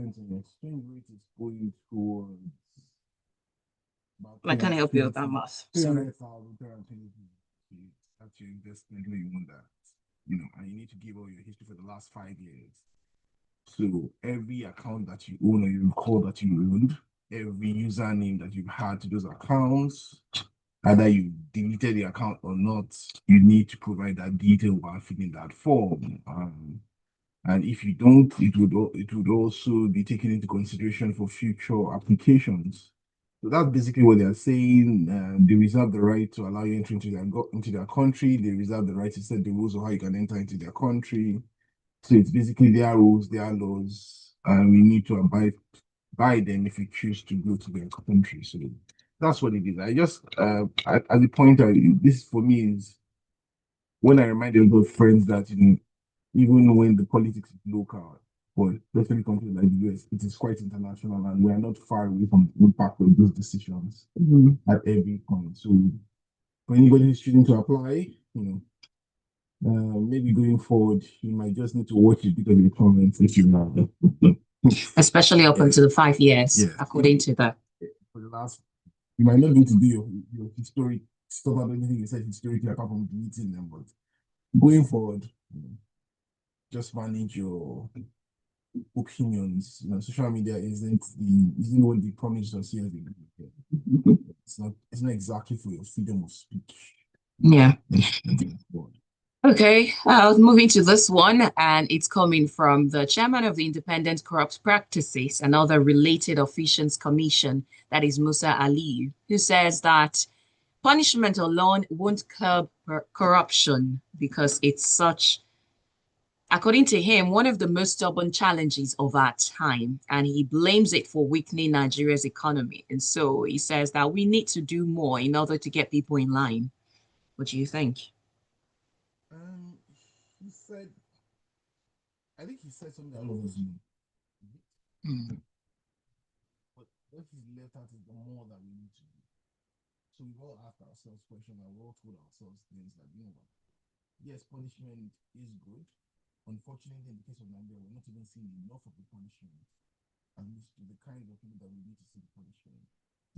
percent in exchange rate is going towards about I can't help you with that math. Sorry. 300,000, that's your investment when you want that. You know, and you need to give all your history for the last 5 years. So every account that you own or you recall that you owned, every username that you've had to those accounts, either you deleted the account or not, you need to provide that detail while filling that form. And if you don't, it would also be taken into consideration for future applications. So that's basically what they are saying. They reserve the right to allow you entry into their country. They reserve the right to set the rules of how you can enter into their country. So it's basically their rules, their laws, and we need to abide by them if we choose to go to their country. So that's what it is. I just, at the point, this for me is when I remind a lot of friends that, you know, even when the politics is local, or especially countries like the US, it is quite international, and we are not far away from the impact of those decisions at every point. So for anybody who's choosing to apply, you know, maybe going forward, you might just need to watch a bit of your comments if you know. Especially up until the 5 years, Yeah. according to that. For the last, you might not need to do your history stuff about anything you said historically apart from deleting them, but going forward, you know, just manage your opinions. You know, social media isn't what they promised us years ago. It's not exactly for your freedom of speech. Yeah. Okay, moving to this one, and it's coming from the chairman of the Independent Corrupt Practices and Other Related Officials Commission, that is Musa Ali, who says that punishment alone won't curb corruption because it's such, according to him, one of the most stubborn challenges of our time, and he blames it for weakening Nigeria's economy. And so he says that we need to do more in order to get people in line. What do you think? He said, I think he said something all of us knew. But what he's left out is the more that we need to do. So we've all asked ourselves questions and we've all told ourselves things like, you know what? Yes, punishment is good. Unfortunately, in the case of Nigeria, we're not even seeing enough of the punishment, at least to the kind of people that we need to see the punishment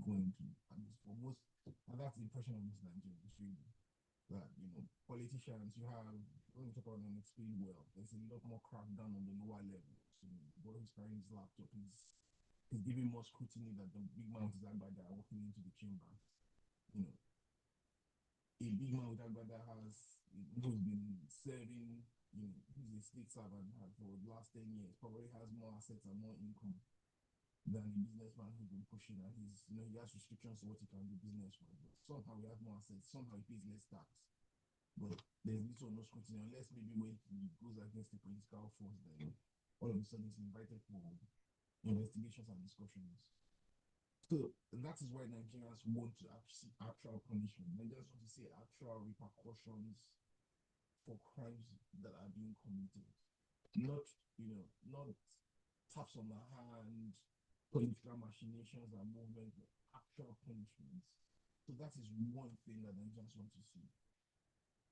going to, at least for most, and that's the impression of most Nigerians, really. That, you know, politicians, you have, when we talk about unexplained wealth, there's a lot more crackdown on the lower level. So the boy who's carrying his laptop is giving more scrutiny that the big man with his agbada are walking into the chamber. You know, a big man with agbada who's been serving, you know, who's a state servant for the last 10 years, probably has more assets and more income than a businessman who's been pushing, and he has restrictions to what he can do business with. But somehow he has more assets, somehow he pays less tax. But there's little or no scrutiny, unless maybe when he goes against the political force, then all of a sudden he's invited for investigations and discussions. So that is why Nigerians want to see actual punishment. Nigerians want to see actual repercussions for crimes that are being committed. Not taps on the hand, political machinations and movements, but actual punishments. So that is one thing that Nigerians want to see.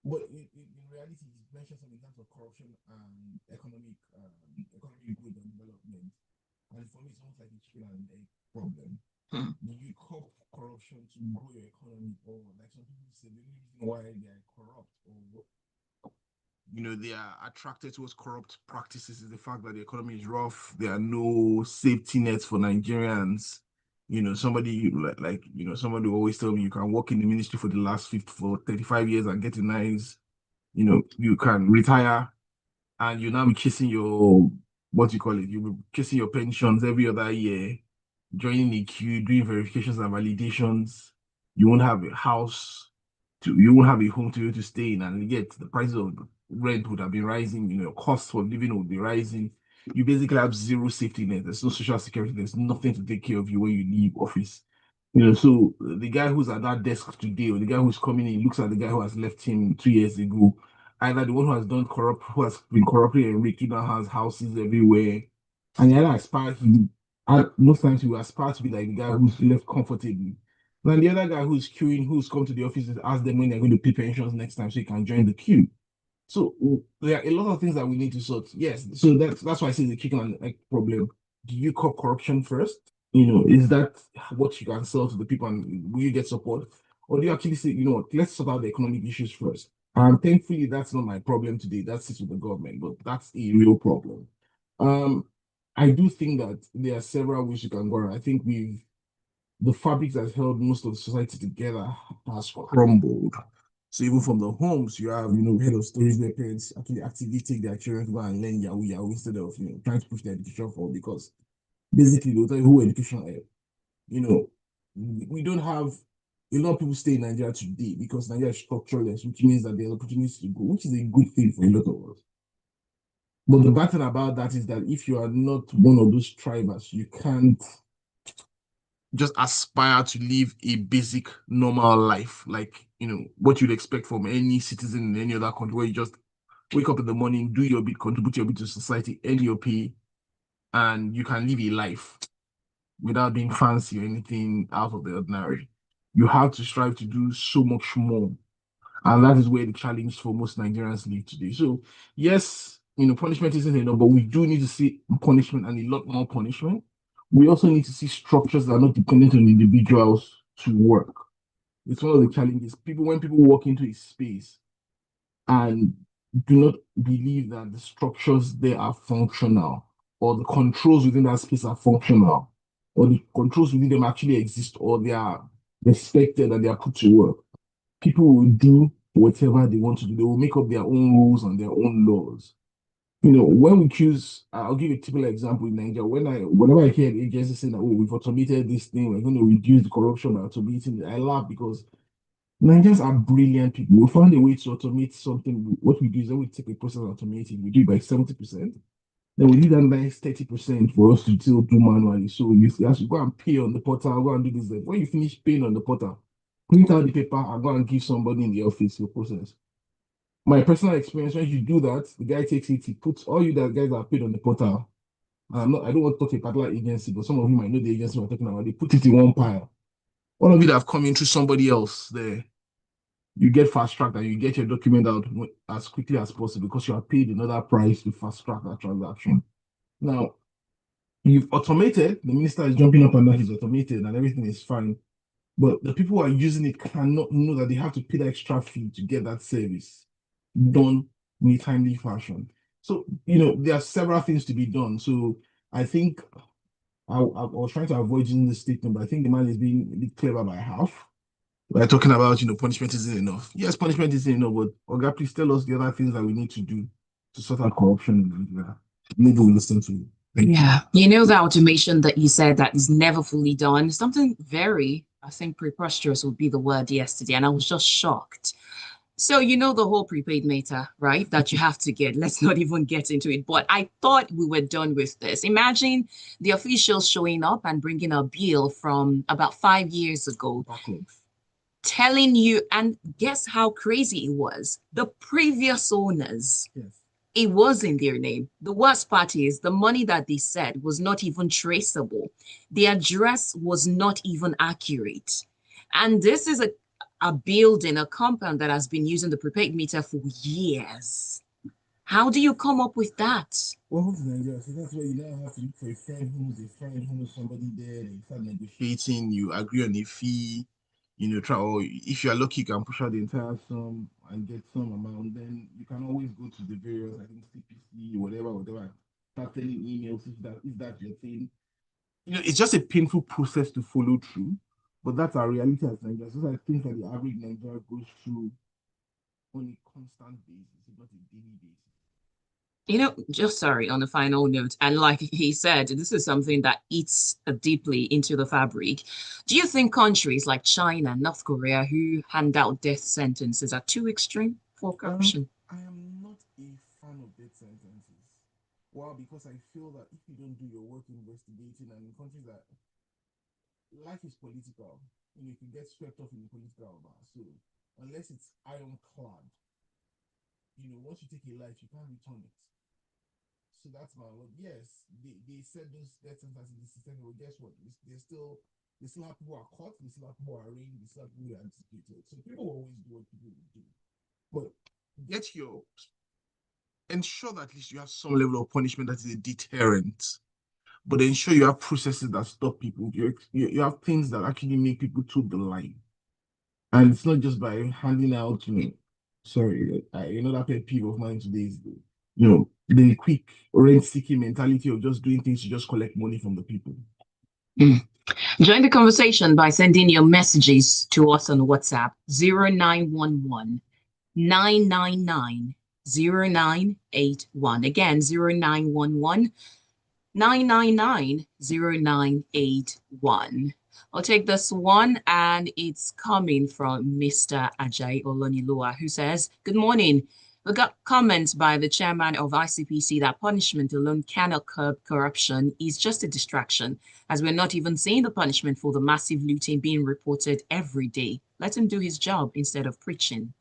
But in reality, he mentioned some in terms of corruption and economic growth and development. And for me, it's almost like a chicken and egg problem. Do you curb corruption to grow your economy, or like some people say, the reason why they are corrupt, or they are attracted towards corrupt practices is the fact that the economy is rough. There are no safety nets for Nigerians. Somebody somebody always tell me you can work in the ministry for the last 35 years and get a nice, you can retire and you now be chasing your, what you call it, you'll be chasing your pensions every other year, joining the queue, doing verifications and validations. You won't have a house you won't have a home to stay in, and yet the prices of rent would have been rising, your cost of living would be rising. You basically have zero safety net. There's no social security. There's nothing to take care of you when you leave office. So the guy who's at that desk today, or the guy who's coming in, looks at the guy who has left him 2 years ago. Either the one who has been corruptly enriched, now has houses everywhere, and the other most times he will aspire to be like the guy who's left comfortably. Then the other guy who's queuing, who's come to the office, and ask them when they're going to pay pensions next time so he can join the queue. So there are a lot of things that we need to sort. Yes, so that's why I say the chicken and egg problem. do you curb corruption first? Is that what you can sell to the people and will you get support? Or do you actually say, let's sort out the economic issues first? And thankfully, that's not my problem today. That sits with the government, but that's a real problem. Um, I do think that there are several ways you can go around. I think the fabric that held most of the society together has crumbled. So even from the homes, you have, head of stories where parents actually actively take their children to go and learn Yahoo Yahoo instead of, trying to push their education forward because basically they'll tell you who education is. You know, we don't have a lot of people stay in Nigeria today because Nigeria is structureless, which means that there are opportunities to go, which is a good thing for a lot of us. But the bad thing about that is that if you are not one of those tribers, you can't just aspire to live a basic normal life, like what you'd expect from any citizen in any other country, where you just wake up in the morning, do your bit, contribute your bit to society, earn your pay, and you can live a life without being fancy or anything out of the ordinary. You have to strive to do so much more. And that is where the challenge for most Nigerians live today. So, yes, punishment isn't enough, but we do need to see punishment and a lot more punishment. We also need to see structures that are not dependent on individuals to work. It's one of the challenges. When people walk into a space and do not believe that the structures there are functional, or the controls within that space are functional, or the controls within them actually exist, or they are respected and they are put to work, people will do whatever they want to do. They will make up their own rules and their own laws. When we choose, I'll give you a typical example in Nigeria. Whenever I hear an agency saying that, oh, we've automated this thing, we're going to reduce the corruption by automating it, I laugh because Nigerians are brilliant people. We found a way to automate something. What we do is when we take a process and automate it, we do it by 70%. Then we leave that nice 30% for us to still do manually. So you have to go and pay on the portal, go and do this. When you finish paying on the portal, print out the paper and go and give somebody in the office your process. My personal experience, when you do that, the guy takes it, he puts all you that guys are paid on the portal. I don't want to talk a particular agency, but some of you might know the agency we're talking about. They put it in one pile. All of you that have come in through somebody else there, you get fast tracked and you get your document out as quickly as possible because you are paid another price to fast track that transaction. Now, you've automated, the minister is jumping up and down, he's automated and everything is fine. But the people who are using it cannot know that they have to pay the extra fee to get that service done in a timely fashion. So, there are several things to be done. So I think I was trying to avoid using this statement, but I think the man is being a bit clever by half. We're talking about, punishment isn't enough. Yes, punishment isn't enough, but Oga, please tell us the other things that we need to do to sort out corruption in Nigeria. Maybe we'll listen to you. Yeah, the automation that you said that is never fully done, something very, I think, preposterous would be the word yesterday, and I was just shocked. So, the whole prepaid meter, right? That you have to get. Let's not even get into it. But I thought we were done with this. Imagine the officials showing up and bringing a bill from about 5 years ago, telling you, and guess how crazy it was? The previous owners, Yes. it was in their name. The worst part is the money that they said was not even traceable. The address was not even accurate. And this is a building, a compound that has been using the prepaid meter for years. How do you come up with that? Well, to Nigeria, so that's why you now have to look for a friend who's a friend who's somebody there. You start negotiating, you agree on a fee, try, or if you're lucky, you can push out the entire sum and get some amount. Then you can always go to the various, I think, CPC, whatever. Start sending emails if that's your thing. It's just a painful process to follow through, but that's our reality as Nigerians. Those are things that the average Nigerian goes through on a constant basis, not a daily basis. Just sorry, on a final note, and like he said, this is something that eats deeply into the fabric. Do you think countries like China, North Korea, who hand out death sentences are too extreme for corruption? I am not a fan of death sentences. Well, because I feel that if you don't do your work investigating, and in countries that life is political, you can get swept up in the political bar. So unless it's ironclad, once you take a life, you can't return it. So that's my word. Yes, they said those death sentences in the system, but guess what? They still have people who are caught, they still have people who are arraigned, they still have people who are anticipated. So people always do what people will do. But ensure that at least you have some level of punishment that is a deterrent. but ensure you have processes that stop people. You have things that actually make people toe the line. And it's not just by handing out, sorry, that pet peeve of mine today is, the quick rent-seeking mentality of just doing things to just collect money from the people. Join the conversation by sending your messages to us on WhatsApp 0911 999 0981. Again, 0911 999 0981. I'll take this one, and it's coming from Mr. Ajayi Olonilua, who says, Good morning. We got comments by the chairman of ICPC that punishment alone cannot curb corruption is just a distraction, as we're not even seeing the punishment for the massive looting being reported every day. Let him do his job instead of preaching.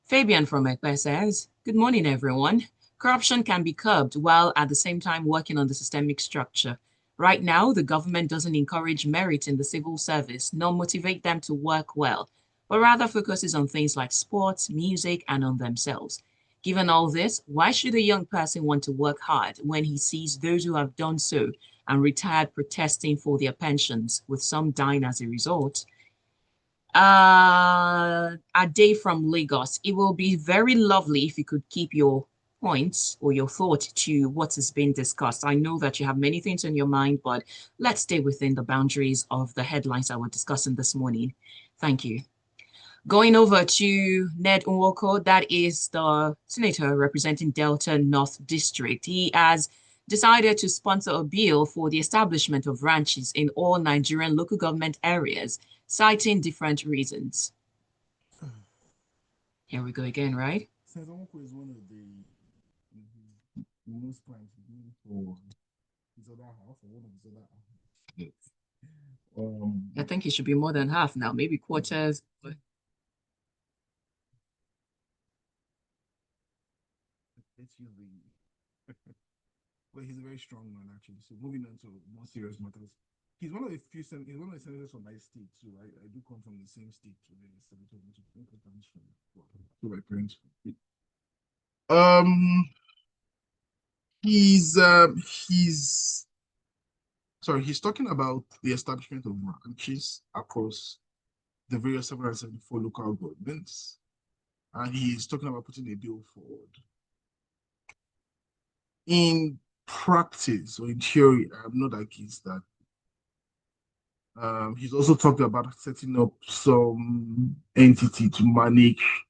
Fabian from Ekpe says, Good morning, everyone. Corruption can be curbed while at the same time working on the systemic structure. Right now, the government doesn't encourage merit in the civil service, nor motivate them to work well, but rather focuses on things like sports, music, and on themselves. Given all this, why should a young person want to work hard when he sees those who have done so and retired protesting for their pensions, with some dying as a result? A day from Lagos. It will be very lovely if you could keep your points or your thought to what has been discussed. I know that you have many things on your mind, but let's stay within the boundaries of the headlines that we're discussing this morning. Thank you. Going over to Ned Nwoko, that is the senator representing Delta North District. He has decided to sponsor a bill for the establishment of ranches in all Nigerian local government areas, citing different reasons. Here we go again, right? Senator Nwoko is one of the most plans for his other half, or one of his other half. I think he should be more than half now, maybe quarters. But let's use well, he's a very strong man, actually. So moving on to more serious matters. He's one of the senators from my state too. I do come from the same state to the senator to my parents. He's talking about the establishment of ranches across the various 774 local governments, and he's talking about putting a bill forward. In practice, or in theory, I'm not against that. He's also talked about setting up some entity to manage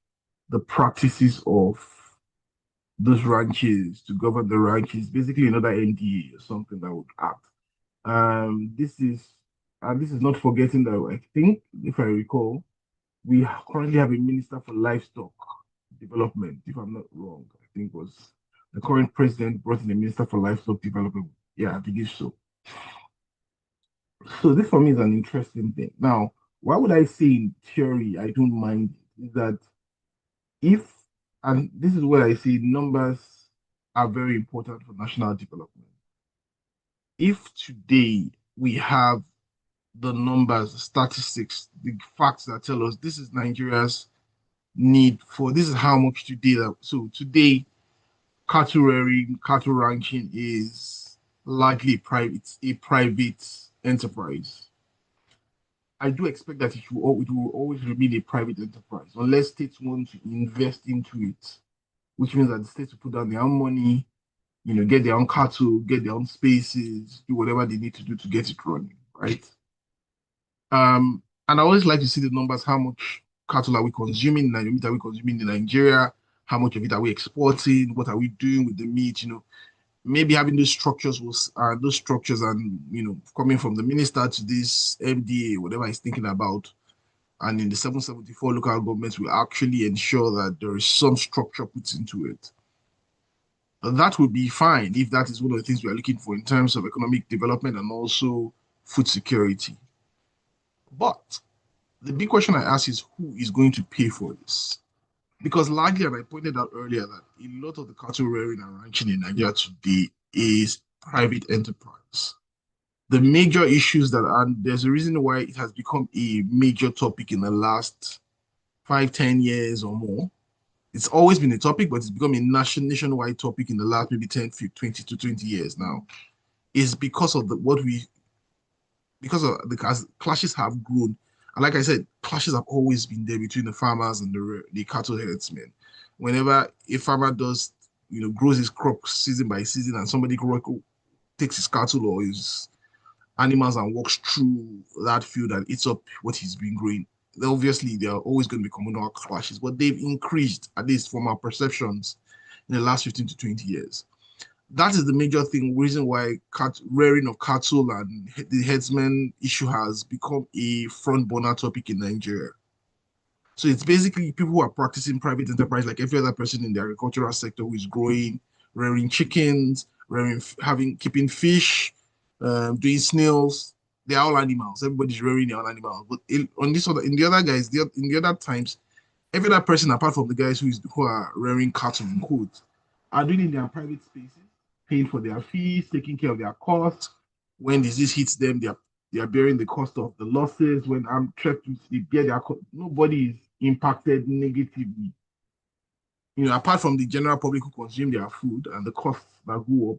the practices of those ranches, to govern the ranches, basically another NDA or something that would act. This is not forgetting that I think, if I recall, we currently have a minister for livestock development, if I'm not wrong. I think was the current president brought in a minister for livestock development. Yeah, I believe so. So this for me is an interesting thing. Now, why would I say in theory I don't mind it? Is that if, and this is where I say numbers are very important for national development. If today we have the numbers, the statistics, the facts that tell us this is Nigeria's need for, this is how much today. So today, cattle rearing, cattle ranching is largely a private enterprise. I do expect that it will always remain a private enterprise unless states want to invest into it, which means that the states will put down their own money, get their own cattle, get their own spaces, do whatever they need to do to get it running, right? And I always like to see the numbers, how much cattle are we consuming in Nigeria, meat are we consuming in Nigeria, how much of it are we exporting, what are we doing with the meat, maybe having those structures and coming from the minister to this MDA, whatever he's thinking about, and in the 774 local governments will actually ensure that there is some structure put into it. And that would be fine if that is one of the things we are looking for in terms of economic development and also food security. But the big question I ask is, who is going to pay for this? Because largely, and I pointed out earlier, that a lot of the cattle rearing and ranching in Nigeria today is private enterprise. The major issues and there's a reason why it has become a major topic in the last 5-10 years or more. It's always been a topic, but it's become a nationwide topic in the last maybe 10, 20 to 20 years now. is because of because of as clashes have grown. And like I said, clashes have always been there between the farmers and the cattle herdsmen. Whenever a farmer does, grows his crop season by season, and somebody takes his cattle or his animals and walks through that field and eats up what he's been growing, obviously there are always going to be communal clashes, but they've increased, at least from our perceptions, in the last 15 to 20 years. That is the major reason why rearing of cattle and the herdsman issue has become a front burner topic in Nigeria. So it's basically people who are practicing private enterprise, like every other person in the agricultural sector who is growing, rearing chickens, keeping fish, doing snails. They're all animals. Everybody's rearing their own animals. But in the other guys, in the other times, every other person apart from the guys who are rearing cattle in quotes are doing it in their private spaces, paying for their fees, taking care of their costs. When disease hits them, they are bearing the cost of the losses. When I'm trapped, they bear their cost. Nobody is impacted negatively. Apart from the general public who consume their food and the costs that go up,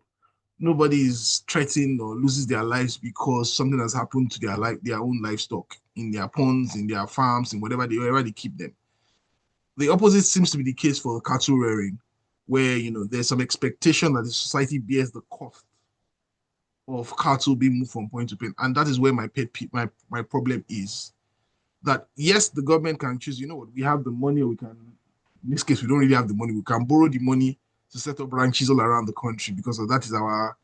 nobody is threatened or loses their lives because something has happened to their own livestock in their ponds, in their farms, in wherever they keep them. The opposite seems to be the case for cattle rearing, where there's some expectation that the society bears the cost of cattle being moved from point to point, and that is where my problem is. That yes, the government can choose. You know what? We have the money, or we can. In this case, we don't really have the money. We can borrow the money to set up branches all around the country because that is our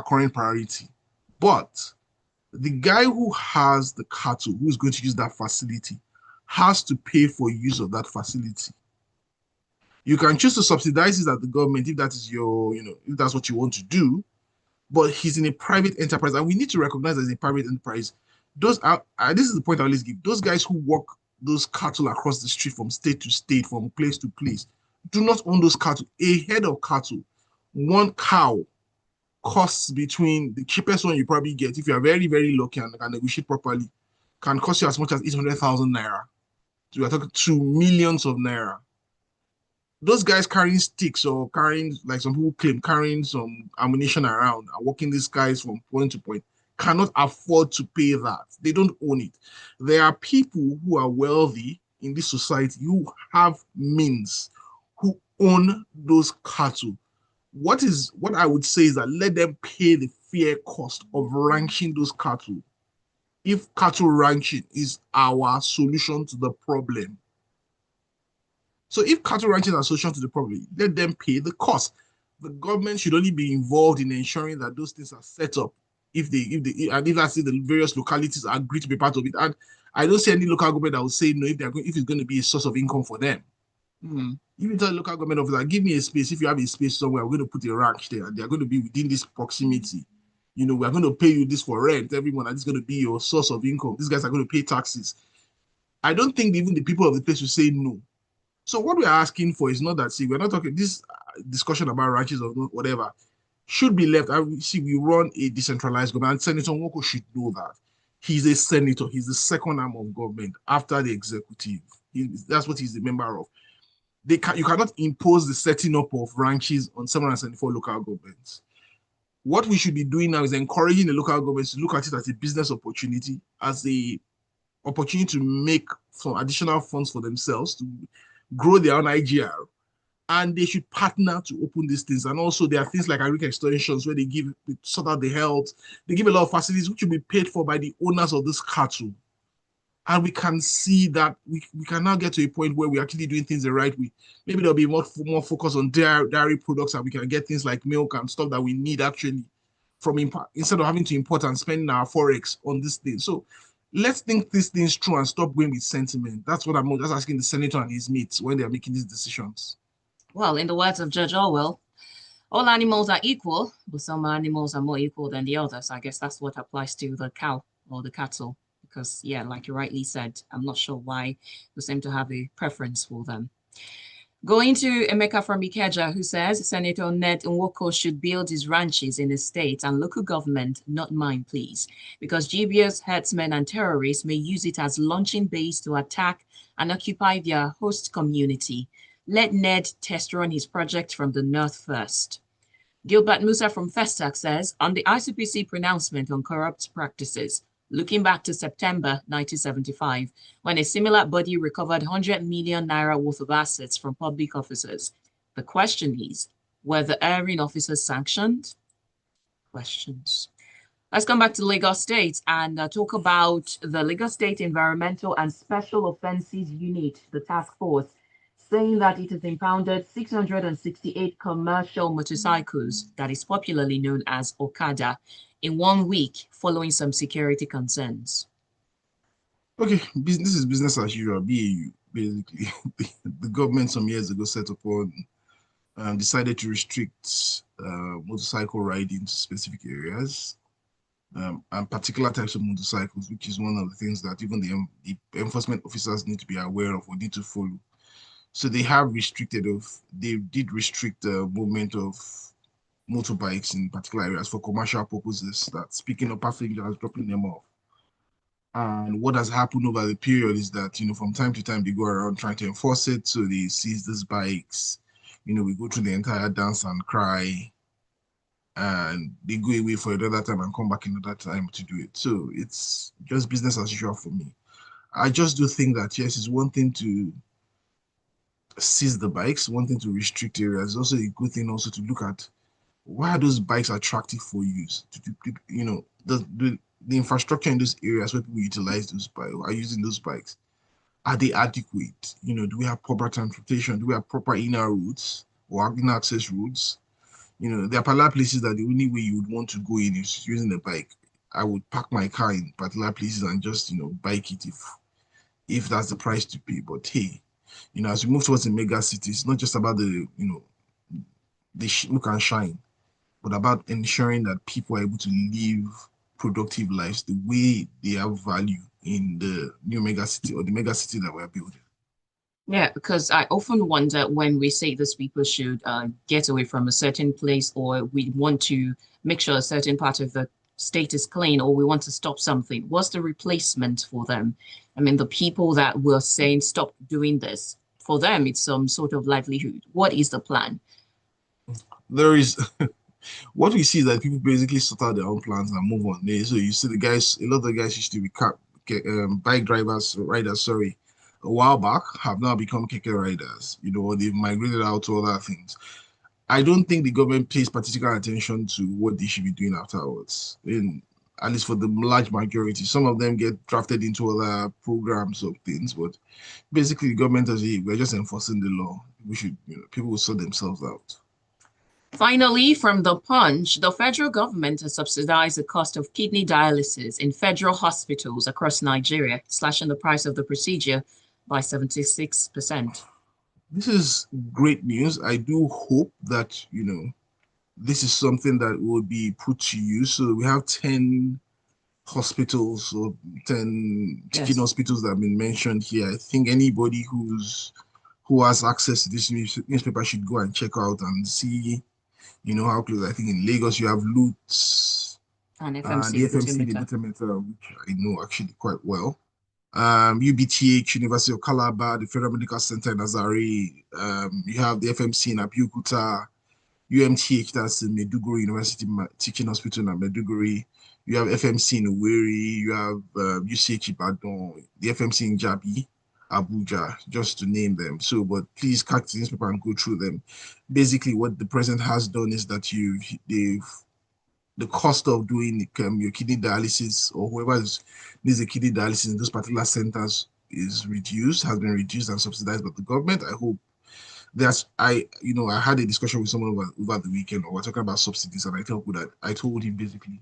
current priority. But the guy who has the cattle, who is going to use that facility, has to pay for use of that facility. You can choose to subsidize it at the government if that is if that's what you want to do, but he's in a private enterprise, and we need to recognize as a private enterprise. This is the point I always give. Those guys who walk those cattle across the street from state to state, from place to place, do not own those cattle. A head of cattle, one cow, costs between the cheapest one you probably get, if you are very, very lucky and can negotiate properly, can cost you as much as 800,000 naira. So we are talking 2 millions of naira. Those guys carrying sticks or carrying, like some people claim, carrying some ammunition around and walking these guys from point to point cannot afford to pay that. They don't own it. There are people who are wealthy in this society who have means, who own those cattle. What I would say is that let them pay the fair cost of ranching those cattle. If cattle ranching is our solution to the problem, so if cattle ranching is a solution to the problem, let them pay the cost. The government should only be involved in ensuring that those things are set up if that's the various localities agree to be part of it. And I don't see any local government that will say no if it's going to be a source of income for them. If you tell the local government officer, give me a space. If you have a space somewhere, we're going to put a ranch there, and they're going to be within this proximity. We're going to pay you this for rent every month, and this is going to be your source of income. These guys are going to pay taxes. I don't think even the people of the place will say no. So what we're asking for is not that, see, we're not talking this discussion about ranches or whatever should be left. We run a decentralized government, and Senator Nwoko should know that. He's a senator. He's the second arm of government after the executive. That's what he's the member of. You cannot impose the setting up of ranches on 774 local governments. What we should be doing now is encouraging the local governments to look at it as a business opportunity, as a opportunity to make some additional funds for themselves to grow their own IGR, and they should partner to open these things. And also, there are things like agricultural extensions where they sort out the health. They give a lot of facilities which will be paid for by the owners of this cattle. And we can see that we can now get to a point where we're actually doing things the right way. Maybe there'll be more focus on dairy products, and we can get things like milk and stuff that we need actually instead of having to import and spending our forex on this thing. So let's think these things through and stop going with sentiment. That's what I'm just asking the senator and his mates when they're making these decisions. Well, in the words of Judge Orwell, all animals are equal, but some animals are more equal than the others. I guess that's what applies to the cow or the cattle. Because, yeah, like you rightly said, I'm not sure why we seem to have a preference for them. Going to Emeka from Ikeja, who says Senator Ned Nwoko should build his ranches in the state and local government, not mine, please, because dubious herdsmen and terrorists may use it as launching base to attack and occupy their host community. Let Ned test run his project from the north first. Gilbert Musa from Festac says, on the ICPC pronouncement on corrupt practices, looking back to September 1975, when a similar body recovered 100 million naira worth of assets from public officers. The question is, were the erring officers sanctioned? Questions. Let's come back to Lagos State and talk about the Lagos State Environmental and Special Offences Unit, the task force, saying that it has impounded 668 commercial motorcycles, that is popularly known as Okada, in 1 week following some security concerns. Okay, this is business as usual, BAU, basically. The government some years ago set upon decided to restrict motorcycle riding to specific areas and particular types of motorcycles, which is one of the things that even the enforcement officers need to be aware of or need to follow. So they did restrict the movement of motorbikes in particular areas for commercial purposes, that picking up passengers, dropping them off. And what has happened over the period is that, from time to time, they go around trying to enforce it. So they seize these bikes, we go through the entire dance and cry, and they go away for another time and come back another time to do it. So it's just business as usual for me. I just do think that, yes, it's one thing to seize the bikes, one thing to restrict areas. It's also a good thing also to look at why are those bikes attractive for use? The infrastructure in those areas where people utilize those bikes, are using those bikes, are they adequate? Do we have proper transportation? Do we have proper inner routes or inner access routes? There are particular places that the only way you would want to go in is using a bike. I would park my car in particular places and just, bike it if that's the price to pay. But hey, as we move towards the mega cities, it's not just about the look and shine, but about ensuring that people are able to live productive lives the way they have value in the new mega city or the mega city that we're building. Yeah, because I often wonder when we say these people should get away from a certain place, or we want to make sure a certain part of the state is clean, or we want to stop something, what's the replacement for them? I mean, the people that were saying stop doing this, for them, it's some sort of livelihood. What is the plan? There is what we see is that people basically sort out their own plans and move on. So you see the guys, a lot of the guys used to be bike riders, sorry, a while back, have now become keke riders, or they've migrated out to other things. I don't think the government pays particular attention to what they should be doing afterwards. At least for the large majority. Some of them get drafted into other programs or things, but basically the government we're just enforcing the law. People will sort themselves out. Finally, from the Punch, the federal government has subsidized the cost of kidney dialysis in federal hospitals across Nigeria, slashing the price of the procedure by 76%. This is great news. I do hope that, this is something that will be put to use. So we have 10 hospitals or 10 kidney hospitals that have been mentioned here. I think anybody who has access to this newspaper should go and check out and see, how close. I think in Lagos you have Lutz and the FMC, the Betameter, which I know actually quite well. UBTH, University of Calabar, the Federal Medical Center in Azare. You have the FMC in Abeokuta, UMTH, that's the Maiduguri University Teaching Hospital in Maiduguri. You have FMC in Owerri. You have UCH Ibadan, the FMC in Jabi, Abuja, just to name them. So, but please catch the newspaper and go through them. Basically, what the president has done is that the cost of doing your kidney dialysis, or whoever needs a kidney dialysis in those particular centers has been reduced and subsidized by the government. I hope I had a discussion with someone over the weekend, or we're talking about subsidies, and I told him basically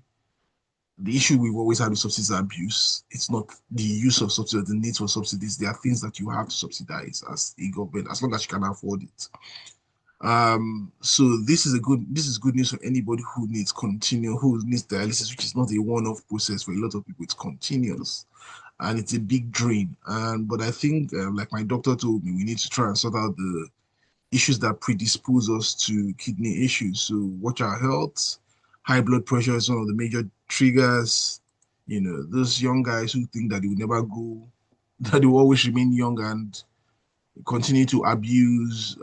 the issue we've always had with subsidies abuse. It's not the use of subsidies, the need for subsidies. There are things that you have to subsidize as a government, as long as you can afford it. So this is good news for anybody who needs dialysis, which is not a one-off process for a lot of people. It's continuous and it's a big drain. But I think, like my doctor told me, we need to try and sort out the issues that predispose us to kidney issues. So watch our health. High blood pressure is one of the major triggers. Those young guys who think that they will never go, that they will always remain young and continue to abuse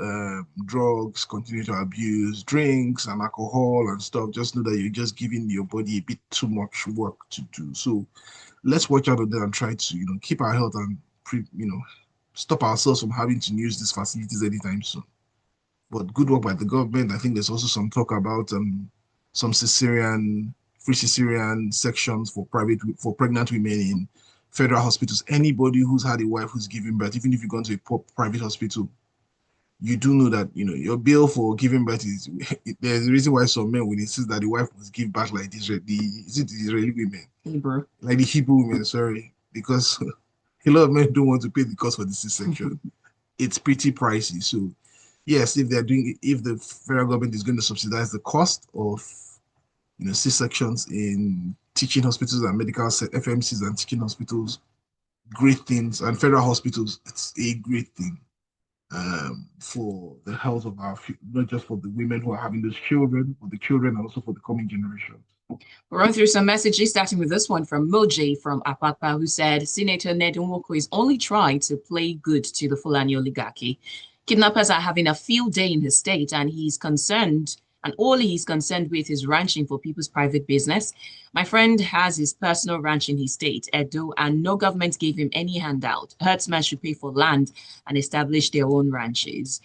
drugs, continue to abuse drinks and alcohol and stuff, just know that you're just giving your body a bit too much work to do. So let's watch out of that and try to, keep our health and, stop ourselves from having to use these facilities anytime soon. But good work by the government. I think there's also some talk about some free cesarean sections for pregnant women in federal hospitals. Anybody who's had a wife who's giving birth, even if you go to a private hospital, you do know that your bill for giving birth is there's a reason why some men will insist that the wife must give birth like the Israeli women, Hebrew, like the Hebrew women. Sorry, because a lot of men don't want to pay the cost for the C-section. It's pretty pricey. So yes, if the federal government is going to subsidize the cost of C-sections in teaching hospitals and medical FMCs and teaching hospitals, great things, and federal hospitals, it's a great thing for the health of not just for the women who are having those children, but the children and also for the coming generation. We'll run through some messages, starting with this one from Moji from Apapa, who said, Senator Ned Nwoko is only trying to play good to the Fulani oligarchy. Kidnappers are having a field day in his state, and he's concerned, and all he's concerned with is ranching for people's private business. My friend has his personal ranch in his state, Edo, and no government gave him any handout. Herdsmen should pay for land and establish their own ranches.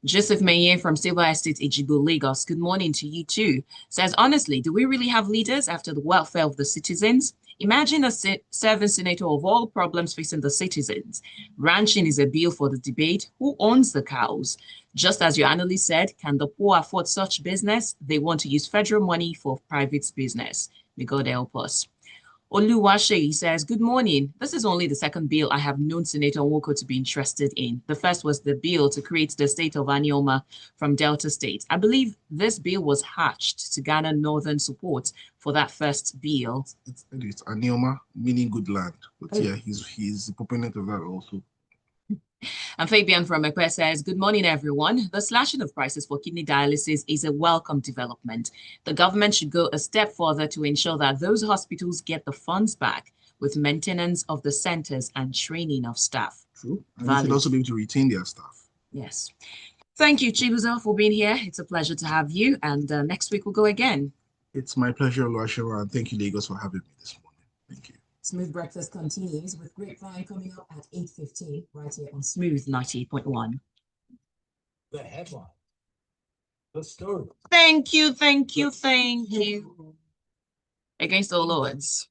Joseph Maye from Silver Estate, Ejibo, Lagos. Good morning to you too. Says, honestly, do we really have leaders after the welfare of the citizens? Imagine a serving senator of all problems facing the citizens. Ranching is a bill for the debate. Who owns the cows? Just as your analyst said, can the poor afford such business? They want to use federal money for private business. May God help us. Oluwaseun says, good morning. This is only the second bill I have known Senator Nwoko to be interested in. The first was the bill to create the state of Anioma from Delta State. I believe this bill was hatched to garner northern support for that first bill. It's Anioma, meaning good land. But yeah, he's the proponent of that also. And Fabian from Ekwe says, good morning, everyone. The slashing of prices for kidney dialysis is a welcome development. The government should go a step further to ensure that those hospitals get the funds back with maintenance of the centers and training of staff. True. And they should also be able to retain their staff. Yes. Thank you, Chibuzor, for being here. It's a pleasure to have you. And next week we'll go again. It's my pleasure, Oluwaseun, and thank you, Lagos, for having me this morning. Thank you. Smooth Breakfast continues with Grapevine coming up at 8:15 right here on Smooth 98.1. The headline. The story. Thank you. Against all odds.